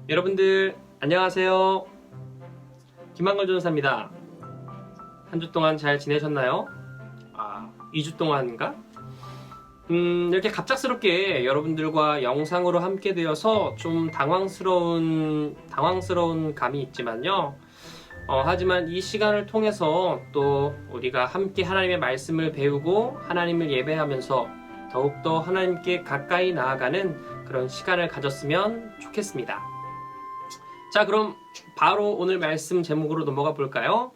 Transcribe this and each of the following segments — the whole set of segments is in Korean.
여러분들 안녕하세요. 김한걸 전사입니다. 한 주 동안 잘 지내셨나요? 2주 동안인가? 이렇게 갑작스럽게 여러분들과 영상으로 함께 되어서 좀 당황스러운 감이 있지만요. 하지만 이 시간을 통해서 또 우리가 함께 하나님의 말씀을 배우고 하나님을 예배하면서 더욱더 하나님께 가까이 나아가는 그런 시간을 가졌으면 좋겠습니다. 자, 그럼 바로 오늘 말씀 제목으로 넘어가 볼까요?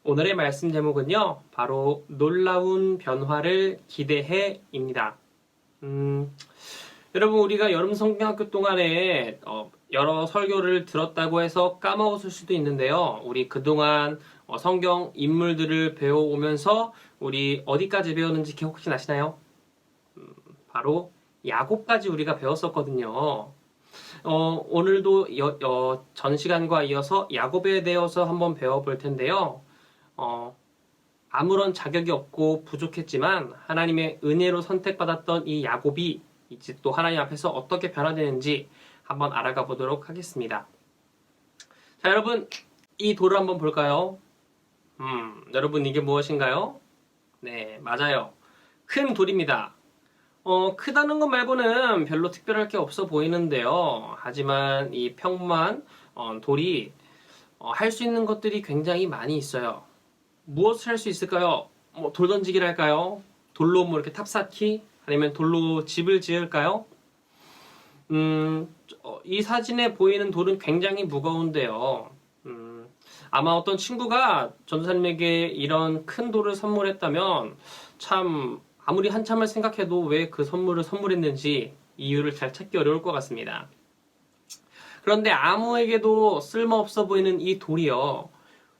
오늘의 말씀 제목은요, 바로 놀라운 변화를 기대해입니다. 여러분, 우리가 여름 성경학교 동안에 여러 설교를 들었다고 해서 까먹었을 수도 있는데요. 우리 그동안 성경 인물들을 배워오면서 우리 어디까지 배웠는지 기억 혹시 나시나요? 바로 야곱까지 우리가 배웠었거든요. 오늘도 전 시간과 이어서 야곱에 대해서 한번 배워볼 텐데요. 아무런 자격이 없고 부족했지만 하나님의 은혜로 선택받았던 이 야곱이 이제 또 하나님 앞에서 어떻게 변화되는지 한번 알아가 보도록 하겠습니다. 자, 여러분, 이 돌을 한번 볼까요? 여러분, 이게 무엇인가요? 네, 맞아요. 큰 돌입니다. 크다는 것 말고는 별로 특별할 게 없어 보이는데요. 하지만 이 평범한 돌이 할 수 있는 것들이 굉장히 많이 있어요. 무엇을 할 수 있을까요? 돌 던지기를 할까요? 돌로 뭐 이렇게 탑 쌓기? 아니면 돌로 집을 지을까요? 이 사진에 보이는 돌은 굉장히 무거운데요. 아마 어떤 친구가 전도사님에게 이런 큰 돌을 선물했다면 참 아무리 한참을 생각해도 왜 그 선물을 선물했는지 이유를 잘 찾기 어려울 것 같습니다. 그런데 아무에게도 쓸모없어 보이는 이 돌이요,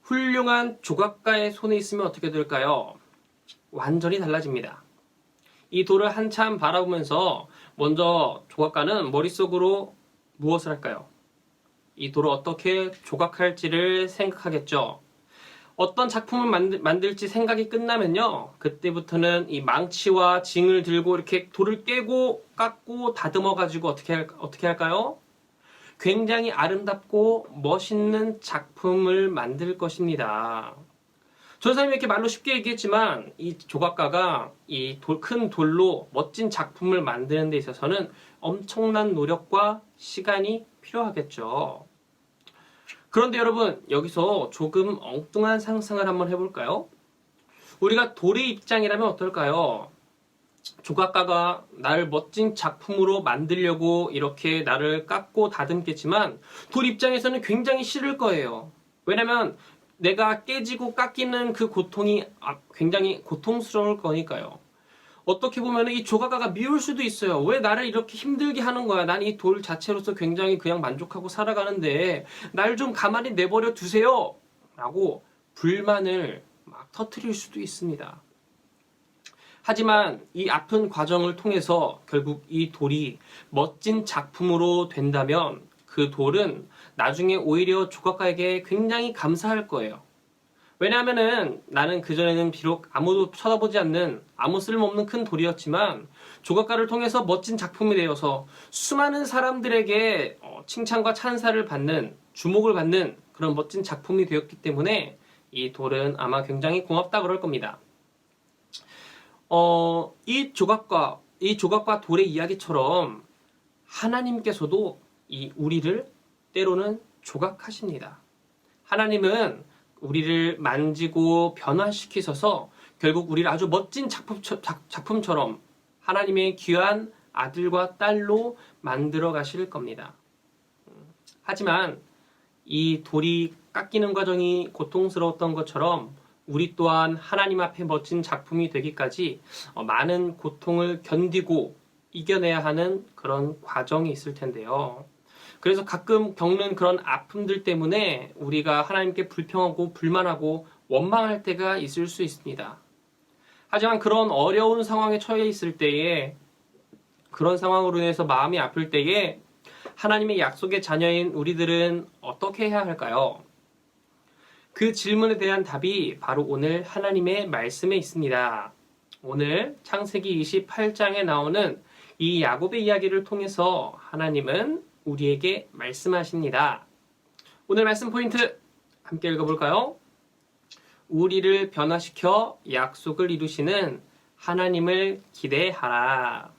훌륭한 조각가의 손에 있으면 어떻게 될까요? 완전히 달라집니다. 이 돌을 한참 바라보면서 먼저 조각가는 머릿속으로 무엇을 할까요? 이 돌을 어떻게 조각할지를 생각하겠죠. 어떤 작품을 만들지 생각이 끝나면요, 그때부터는 이 망치와 징을 들고 이렇게 돌을 깨고 깎고 다듬어 가지고 어떻게 할까요? 굉장히 아름답고 멋있는 작품을 만들 것입니다. 전사님이 이렇게 말로 쉽게 얘기했지만 이 조각가가 이 큰 돌로 멋진 작품을 만드는 데 있어서는 엄청난 노력과 시간이 필요하겠죠. 그런데 여러분, 여기서 조금 엉뚱한 상상을 한번 해볼까요? 우리가 돌의 입장이라면 어떨까요? 조각가가 나를 멋진 작품으로 만들려고 이렇게 나를 깎고 다듬겠지만 돌 입장에서는 굉장히 싫을 거예요. 왜냐면 내가 깨지고 깎이는 그 고통이 굉장히 고통스러울 거니까요. 어떻게 보면 이 조각가가 미울 수도 있어요. 왜 나를 이렇게 힘들게 하는 거야? 난 이 돌 자체로서 굉장히 그냥 만족하고 살아가는데 날 좀 가만히 내버려 두세요! 라고 불만을 막 터뜨릴 수도 있습니다. 하지만 이 아픈 과정을 통해서 결국 이 돌이 멋진 작품으로 된다면 그 돌은 나중에 오히려 조각가에게 굉장히 감사할 거예요. 왜냐하면은 나는 그전에는 비록 아무도 쳐다보지 않는 아무 쓸모없는 큰 돌이었지만 조각가를 통해서 멋진 작품이 되어서 수많은 사람들에게 칭찬과 찬사를 받는, 주목을 받는 그런 멋진 작품이 되었기 때문에 이 돌은 아마 굉장히 고맙다 그럴 겁니다. 이 조각과 돌의 이야기처럼 하나님께서도 이 우리를 때로는 조각하십니다. 하나님은 우리를 만지고 변화시키셔서 결국 우리를 아주 멋진 작품처럼 하나님의 귀한 아들과 딸로 만들어 가실 겁니다. 하지만 이 돌이 깎이는 과정이 고통스러웠던 것처럼 우리 또한 하나님 앞에 멋진 작품이 되기까지 많은 고통을 견디고 이겨내야 하는 그런 과정이 있을 텐데요. 그래서 가끔 겪는 그런 아픔들 때문에 우리가 하나님께 불평하고 불만하고 원망할 때가 있을 수 있습니다. 하지만 그런 어려운 상황에 처해 있을 때에, 그런 상황으로 인해서 마음이 아플 때에 하나님의 약속의 자녀인 우리들은 어떻게 해야 할까요? 그 질문에 대한 답이 바로 오늘 하나님의 말씀에 있습니다. 오늘 창세기 28장에 나오는 이 야곱의 이야기를 통해서 하나님은 우리에게 말씀하십니다. 오늘 말씀 포인트 함께 읽어볼까요? 우리를 변화시켜 약속을 이루시는 하나님을 기대하라.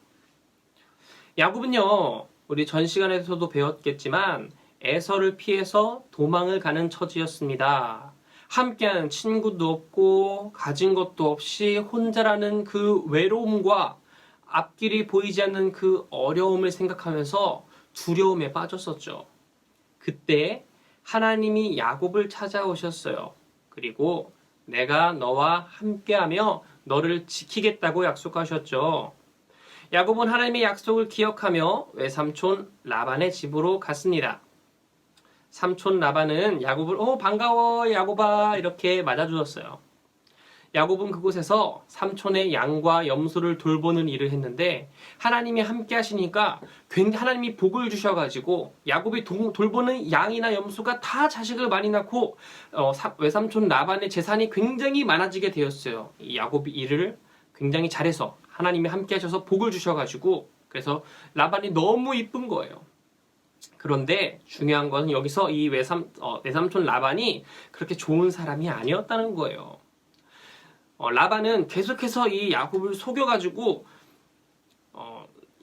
야곱은요, 우리 전 시간에서도 배웠겠지만 에서를 피해서 도망을 가는 처지였습니다. 함께하는 친구도 없고 가진 것도 없이 혼자라는 그 외로움과 앞길이 보이지 않는 그 어려움을 생각하면서 두려움에 빠졌었죠. 그때 하나님이 야곱을 찾아오셨어요. 그리고 내가 너와 함께하며 너를 지키겠다고 약속하셨죠. 야곱은 하나님의 약속을 기억하며 외삼촌 라반의 집으로 갔습니다. 삼촌 라반은 야곱을 반가워 야곱아 이렇게 맞아주었어요. 야곱은 그곳에서 삼촌의 양과 염소를 돌보는 일을 했는데 하나님이 함께 하시니까 하나님이 복을 주셔가지고 야곱이 돌보는 양이나 염소가 다 자식을 많이 낳고 외삼촌 라반의 재산이 굉장히 많아지게 되었어요. 이 야곱이 일을 굉장히 잘해서 하나님이 함께 하셔서 복을 주셔가지고 그래서 라반이 너무 이쁜 거예요. 그런데 중요한 것은 여기서 이 외삼촌 라반이 그렇게 좋은 사람이 아니었다는 거예요. 라반은 계속해서 이 야곱을 속여가지고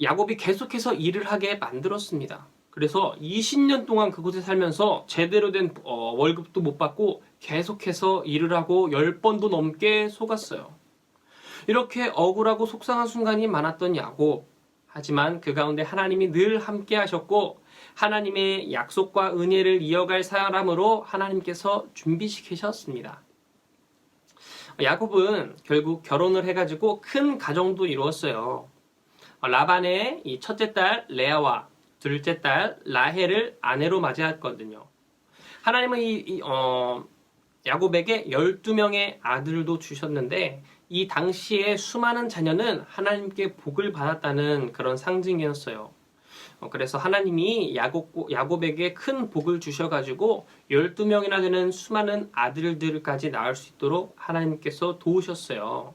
야곱이 계속해서 일을 하게 만들었습니다. 그래서 20년 동안 그곳에 살면서 제대로 된 월급도 못 받고 계속해서 일을 하고 10번도 넘게 속았어요. 이렇게 억울하고 속상한 순간이 많았던 야곱. 하지만 그 가운데 하나님이 늘 함께 하셨고 하나님의 약속과 은혜를 이어갈 사람으로 하나님께서 준비시키셨습니다. 야곱은 결국 결혼을 해가지고 큰 가정도 이루었어요. 라반의 이 첫째 딸 레아와 둘째 딸 라헬을 아내로 맞이했거든요. 하나님은 야곱에게 12명의 아들도 주셨는데 이 당시에 수많은 자녀는 하나님께 복을 받았다는 그런 상징이었어요. 그래서 하나님이 야곱에게 큰 복을 주셔가지고 12명이나 되는 수많은 아들들까지 낳을 수 있도록 하나님께서 도우셨어요.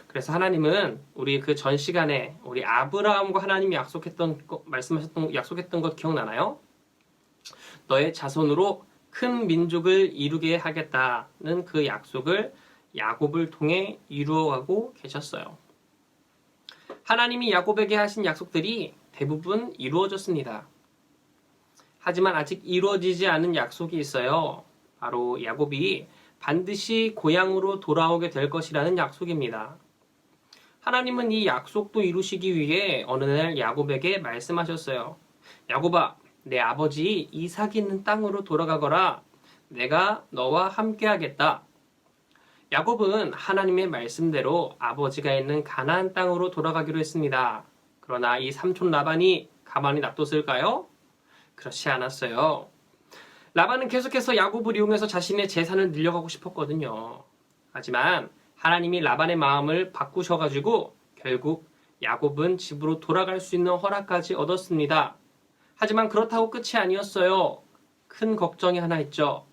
그래서 하나님은 우리 그 전 시간에 우리 아브라함과 하나님이 약속했던 것 기억나나요? 너의 자손으로 큰 민족을 이루게 하겠다는 그 약속을 야곱을 통해 이루어가고 계셨어요. 하나님이 야곱에게 하신 약속들이 대부분 이루어졌습니다. 하지만 아직 이루어지지 않은 약속이 있어요. 바로 야곱이 반드시 고향으로 돌아오게 될 것이라는 약속입니다. 하나님은 이 약속도 이루시기 위해 어느 날 야곱에게 말씀하셨어요. 야곱아, 내 아버지 이삭이 있는 땅으로 돌아가거라. 내가 너와 함께하겠다. 야곱은 하나님의 말씀대로 아버지가 있는 가나안 땅으로 돌아가기로 했습니다. 그러나 이 삼촌 라반이 가만히 놔뒀을까요? 그렇지 않았어요. 라반은 계속해서 야곱을 이용해서 자신의 재산을 늘려가고 싶었거든요. 하지만 하나님이 라반의 마음을 바꾸셔가지고 결국 야곱은 집으로 돌아갈 수 있는 허락까지 얻었습니다. 하지만 그렇다고 끝이 아니었어요. 큰 걱정이 하나 있죠.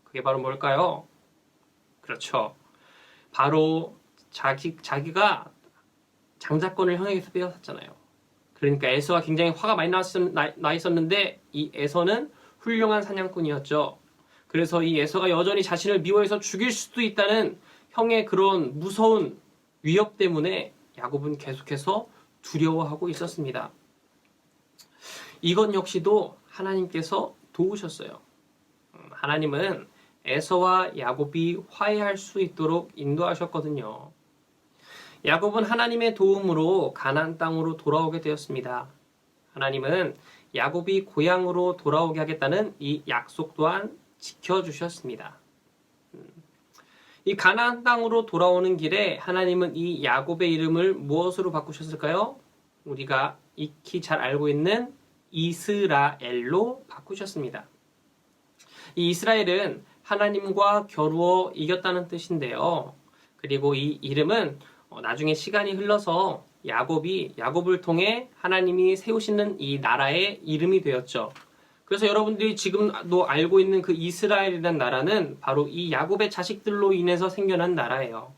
그게 바로 뭘까요? 그렇죠. 바로 자기가 장자권을 형에게서 빼앗았잖아요. 그러니까 에서가 굉장히 화가 많이 나 있었는데 이 에서는 훌륭한 사냥꾼이었죠. 그래서 이 에서가 여전히 자신을 미워해서 죽일 수도 있다는 형의 그런 무서운 위협 때문에 야곱은 계속해서 두려워하고 있었습니다. 이것 역시도 하나님께서 도우셨어요. 하나님은 에서와 야곱이 화해할 수 있도록 인도하셨거든요. 야곱은 하나님의 도움으로 가나안 땅으로 돌아오게 되었습니다. 하나님은 야곱이 고향으로 돌아오게 하겠다는 이 약속 또한 지켜주셨습니다. 이 가나안 땅으로 돌아오는 길에 하나님은 이 야곱의 이름을 무엇으로 바꾸셨을까요? 우리가 익히 잘 알고 있는 이스라엘로 바꾸셨습니다. 이 이스라엘은 하나님과 겨루어 이겼다는 뜻인데요. 그리고 이 이름은 나중에 시간이 흘러서 야곱을 통해 하나님이 세우시는 이 나라의 이름이 되었죠. 그래서 여러분들이 지금도 알고 있는 그 이스라엘이라는 나라는 바로 이 야곱의 자식들로 인해서 생겨난 나라예요.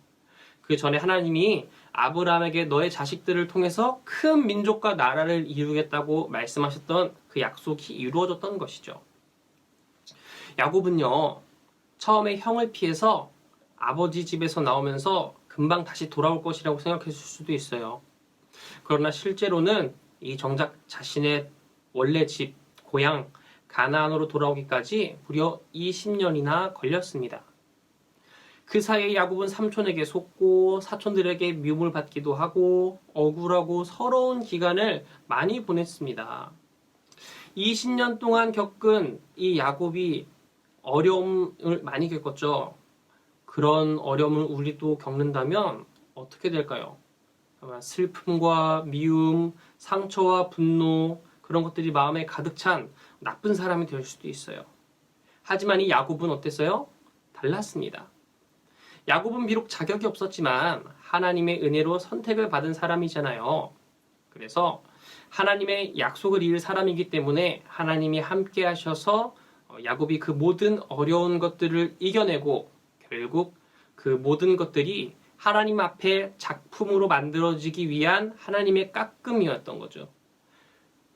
그 전에 하나님이 아브라함에게 너의 자식들을 통해서 큰 민족과 나라를 이루겠다고 말씀하셨던 그 약속이 이루어졌던 것이죠. 야곱은요, 처음에 형을 피해서 아버지 집에서 나오면서 금방 다시 돌아올 것이라고 생각했을 수도 있어요. 그러나 실제로는 이 정작 자신의 원래 집, 고향, 가나안으로 돌아오기까지 무려 20년이나 걸렸습니다. 그 사이에 야곱은 삼촌에게 속고 사촌들에게 미움을 받기도 하고 억울하고 서러운 기간을 많이 보냈습니다. 20년 동안 겪은 이 야곱이 어려움을 많이 겪었죠. 그런 어려움을 우리도 겪는다면 어떻게 될까요? 아마 슬픔과 미움, 상처와 분노, 그런 것들이 마음에 가득 찬 나쁜 사람이 될 수도 있어요. 하지만 이 야곱은 어땠어요? 달랐습니다. 야곱은 비록 자격이 없었지만 하나님의 은혜로 선택을 받은 사람이잖아요. 그래서 하나님의 약속을 이을 사람이기 때문에 하나님이 함께 하셔서 야곱이 그 모든 어려운 것들을 이겨내고 결국 그 모든 것들이 하나님 앞에 작품으로 만들어지기 위한 하나님의 깎음이었던 거죠.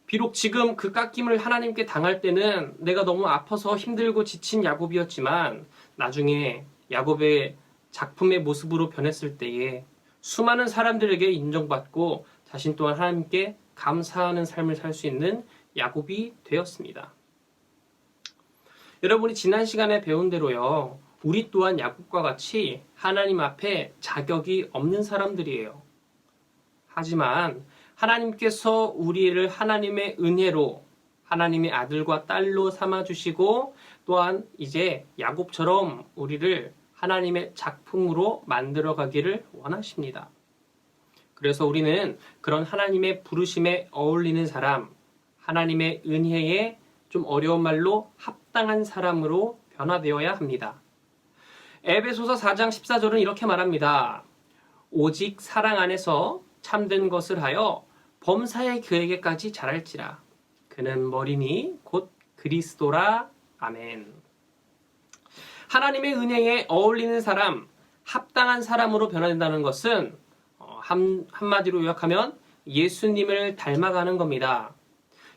비록 지금 그 깎임을 하나님께 당할 때는 내가 너무 아파서 힘들고 지친 야곱이었지만 나중에 야곱의 작품의 모습으로 변했을 때에 수많은 사람들에게 인정받고 자신 또한 하나님께 감사하는 삶을 살 수 있는 야곱이 되었습니다. 여러분이 지난 시간에 배운 대로요, 우리 또한 야곱과 같이 하나님 앞에 자격이 없는 사람들이에요. 하지만 하나님께서 우리를 하나님의 은혜로 하나님의 아들과 딸로 삼아주시고 또한 이제 야곱처럼 우리를 하나님의 작품으로 만들어 가기를 원하십니다. 그래서 우리는 그런 하나님의 부르심에 어울리는 사람, 하나님의 은혜에 좀 어려운 말로 합당한 사람으로 변화되어야 합니다. 에베소서 4장 14절은 이렇게 말합니다. 오직 사랑 안에서 참된 것을 하여 범사의 그에게까지 자랄지라. 그는 머리니 곧 그리스도라. 아멘. 하나님의 은혜에 어울리는 사람, 합당한 사람으로 변화된다는 것은 한마디로 요약하면 예수님을 닮아가는 겁니다.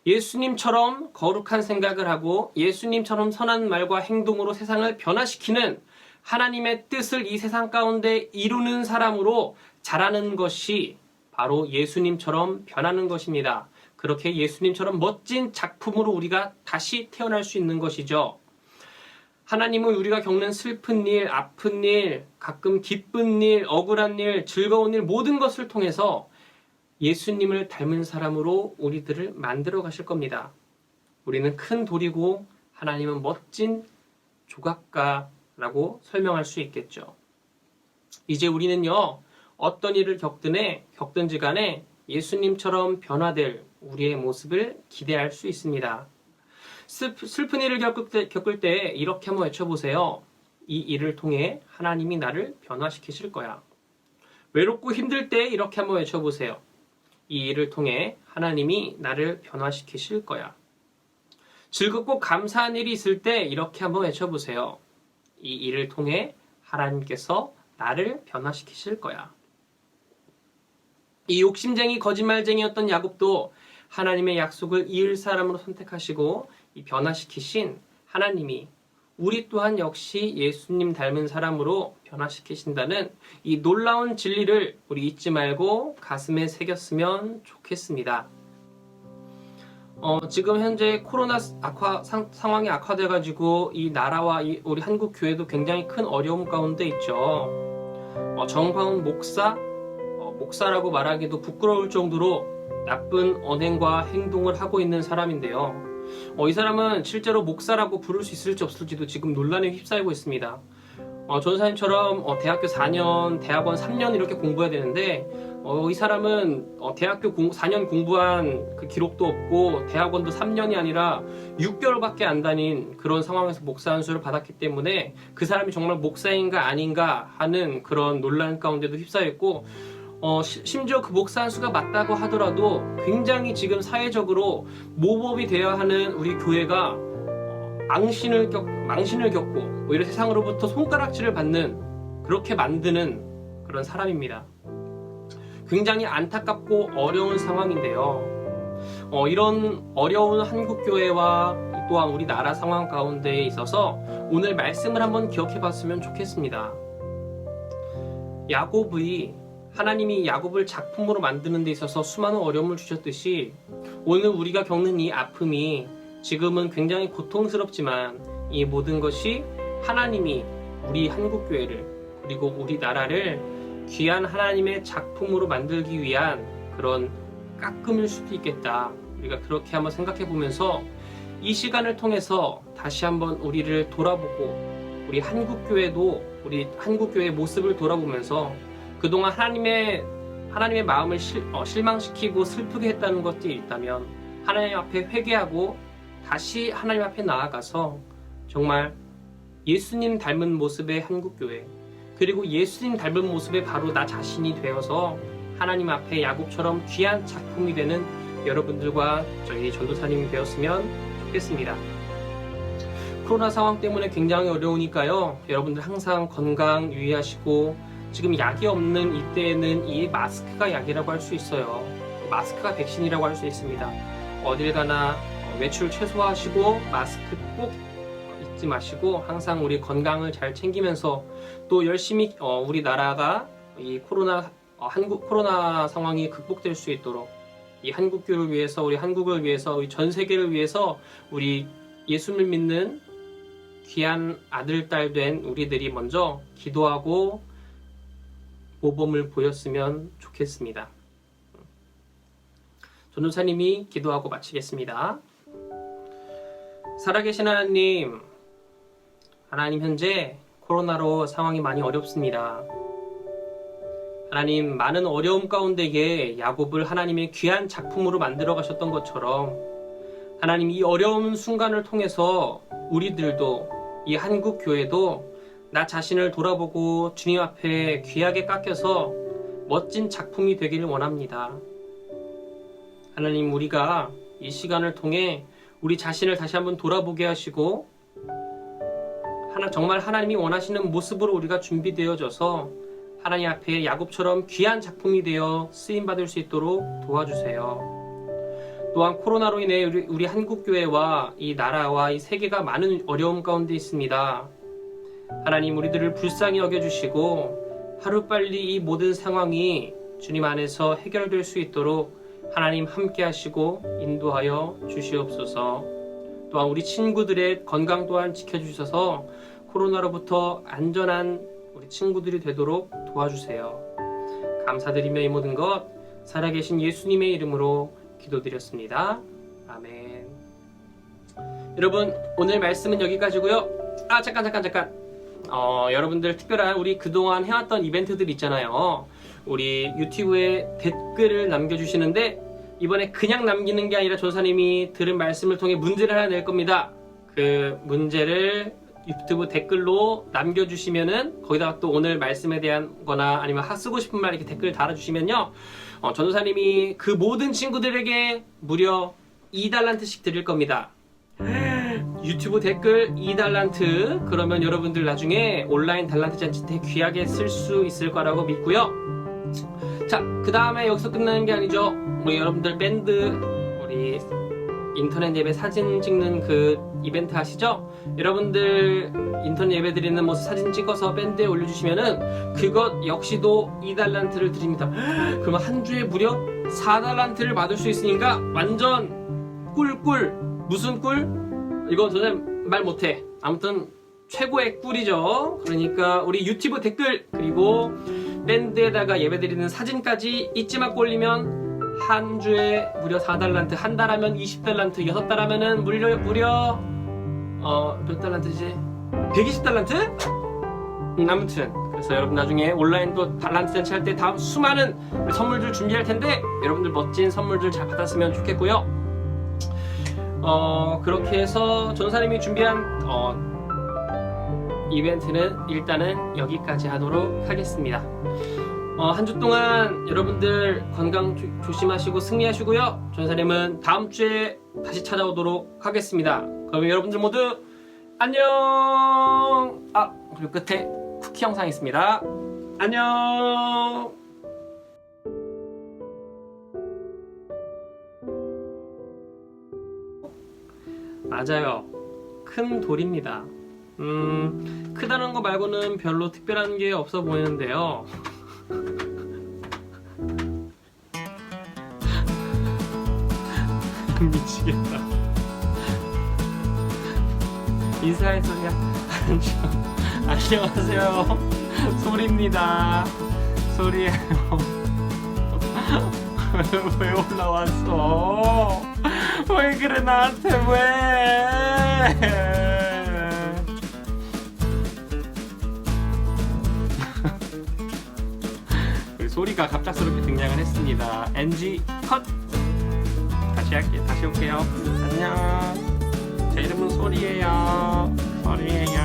예수님처럼 거룩한 생각을 하고 예수님처럼 선한 말과 행동으로 세상을 변화시키는 하나님의 뜻을 이 세상 가운데 이루는 사람으로 자라는 것이 바로 예수님처럼 변하는 것입니다. 그렇게 예수님처럼 멋진 작품으로 우리가 다시 태어날 수 있는 것이죠. 하나님은 우리가 겪는 슬픈 일, 아픈 일, 가끔 기쁜 일, 억울한 일, 즐거운 일 모든 것을 통해서 예수님을 닮은 사람으로 우리들을 만들어 가실 겁니다. 우리는 큰 돌이고 하나님은 멋진 조각가라고 설명할 수 있겠죠. 이제 우리는요, 어떤 일을 겪든지 간에 예수님처럼 변화될 우리의 모습을 기대할 수 있습니다. 슬픈 일을 겪을 때 이렇게 한번 외쳐보세요. 이 일을 통해 하나님이 나를 변화시키실 거야. 외롭고 힘들 때 이렇게 한번 외쳐보세요. 이 일을 통해 하나님이 나를 변화시키실 거야. 즐겁고 감사한 일이 있을 때 이렇게 한번 외쳐보세요. 이 일을 통해 하나님께서 나를 변화시키실 거야. 이 욕심쟁이 거짓말쟁이였던 야곱도 하나님의 약속을 이을 사람으로 선택하시고 이 변화시키신 하나님이 우리 또한 역시 예수님 닮은 사람으로 변화시키신다는 이 놀라운 진리를 우리 잊지 말고 가슴에 새겼으면 좋겠습니다. 지금 현재 코로나 상황이 악화돼가지고 이 나라와 우리 한국 교회도 굉장히 큰 어려움 가운데 있죠. 정광훈 목사라고 말하기도 부끄러울 정도로 나쁜 언행과 행동을 하고 있는 사람인데요. 이 사람은 실제로 목사라고 부를 수 있을지 없을지도 지금 논란에 휩싸이고 있습니다. 전사님처럼 대학교 4년, 대학원 3년 이렇게 공부해야 되는데 이 사람은 대학교 4년 공부한 그 기록도 없고 대학원도 3년이 아니라 6개월밖에 안 다닌 그런 상황에서 목사 안수를 받았기 때문에 그 사람이 정말 목사인가 아닌가 하는 그런 논란 가운데도 휩싸였고 심지어 그 목사 안수가 맞다고 하더라도 굉장히 지금 사회적으로 모범이 되어야 하는 우리 교회가 망신을 겪고 오히려 세상으로부터 손가락질을 받는 그렇게 만드는 그런 사람입니다. 굉장히 안타깝고 어려운 상황인데요. 이런 어려운 한국교회와 또한 우리나라 상황 가운데에 있어서 오늘 말씀을 한번 기억해 봤으면 좋겠습니다. 야곱이 하나님이 야곱을 작품으로 만드는 데 있어서 수많은 어려움을 주셨듯이 오늘 우리가 겪는 이 아픔이 지금은 굉장히 고통스럽지만 이 모든 것이 하나님이 우리 한국교회를 그리고 우리나라를 귀한 하나님의 작품으로 만들기 위한 그런 깎음일 수도 있겠다. 우리가 그렇게 한번 생각해 보면서 이 시간을 통해서 다시 한번 우리를 돌아보고 우리 한국교회의 모습을 돌아보면서 그동안 하나님의 마음을 실망시키고 슬프게 했다는 것들이 있다면 하나님 앞에 회개하고 다시 하나님 앞에 나아가서 정말 예수님 닮은 모습의 한국교회 그리고 예수님 닮은 모습의 바로 나 자신이 되어서 하나님 앞에 야곱처럼 귀한 작품이 되는 여러분들과 저희 전도사님이 되었으면 좋겠습니다. 코로나 상황 때문에 굉장히 어려우니까요. 여러분들 항상 건강 유의하시고 지금 약이 없는 이때에는 이 마스크가 약이라고 할 수 있어요. 마스크가 백신이라고 할 수 있습니다. 어딜 가나 외출 최소화하시고 마스크 꼭 잊지 마시고 항상 우리 건강을 잘 챙기면서 또 열심히 우리나라가 이 코로나 상황이 극복될 수 있도록 이 한국교를 위해서 우리 한국을 위해서 우리 전 세계를 위해서 우리 예수를 믿는 귀한 아들 딸 된 우리들이 먼저 기도하고 모범을 보였으면 좋겠습니다. 전도사님이 기도하고 마치겠습니다. 살아계신 하나님, 현재 코로나로 상황이 많이 어렵습니다. 하나님, 많은 어려움 가운데에 야곱을 하나님의 귀한 작품으로 만들어 가셨던 것처럼 하나님 이 어려운 순간을 통해서 우리들도 이 한국 교회도 나 자신을 돌아보고 주님 앞에 귀하게 깎여서 멋진 작품이 되기를 원합니다. 하나님, 우리가 이 시간을 통해 우리 자신을 다시 한번 돌아보게 하시고 정말 하나님이 원하시는 모습으로 우리가 준비되어져서 하나님 앞에 야곱처럼 귀한 작품이 되어 쓰임받을 수 있도록 도와주세요. 또한 코로나로 인해 우리 한국교회와 이 나라와 이 세계가 많은 어려움 가운데 있습니다. 하나님, 우리들을 불쌍히 여겨주시고 하루빨리 이 모든 상황이 주님 안에서 해결될 수 있도록 하나님 함께 하시고 인도하여 주시옵소서. 또한 우리 친구들의 건강 또한 지켜주셔서 코로나로부터 안전한 우리 친구들이 되도록 도와주세요. 감사드리며 이 모든 것 살아계신 예수님의 이름으로 기도드렸습니다. 아멘. 여러분, 오늘 말씀은 여기까지고요. 잠깐. 여러분들 특별한 우리 그동안 해왔던 이벤트들 있잖아요. 우리 유튜브에 댓글을 남겨주시는데 이번에 그냥 남기는 게 아니라 전사님이 들은 말씀을 통해 문제를 하나 낼 겁니다. 그 문제를 유튜브 댓글로 남겨주시면은 거기다가 또 오늘 말씀에 대한 거나 아니면 쓰고 싶은 말 이렇게 댓글 달아주시면요, 전도사님이 그 모든 친구들에게 무려 2달란트씩 드릴 겁니다. 유튜브 댓글 2달란트, 그러면 여러분들 나중에 온라인 달란트 잔치 때 귀하게 쓸 수 있을 거라고 믿고요. 자, 그 다음에 여기서 끝나는 게 아니죠. 우리 여러분들 밴드, 우리 인터넷 예배 사진 찍는 그 이벤트 아시죠? 여러분들 인터넷 예배 드리는 모습 사진 찍어서 밴드에 올려주시면은 그것 역시도 2달란트를 드립니다. 그러면 한 주에 무려 4달란트를 받을 수 있으니까 완전 꿀. 무슨 꿀? 이건 저는 말 못해. 아무튼 최고의 꿀이죠. 그러니까 우리 유튜브 댓글 그리고 밴드에다가 예배드리는 사진까지 잊지만 올리면 한 주에 무려 4달란트, 한 달 하면 20달란트, 6달 하면은 무려 몇 달란트지? 120달란트? 아무튼 그래서 여러분 나중에 온라인도 달란트 잔치 할 때 다음 수많은 선물들 준비할 텐데 여러분들 멋진 선물들 잘 받았으면 좋겠고요. 그렇게 해서 전사님이 준비한 이벤트는 일단은 여기까지 하도록 하겠습니다. 한 주 동안 여러분들 건강 조심하시고 승리하시고요. 전사님은 다음 주에 다시 찾아오도록 하겠습니다. 그럼 여러분들 모두 안녕. 그리고 끝에 쿠키 영상이 있습니다. 안녕. 맞아요. 큰 돌입니다. 크다는 거 말고는 별로 특별한 게 없어 보이는데요. 미치겠다. 인사해 소리야. 안녕하세요. 소리입니다. 소리예요. 왜 올라왔어? 왜 그래 나한테 왜? 우리 소리가 갑작스럽게 등장을 했습니다. NG 컷. 다시 할게. 다시 올게요. 안녕. 제 이름은 소리예요. 소리예요.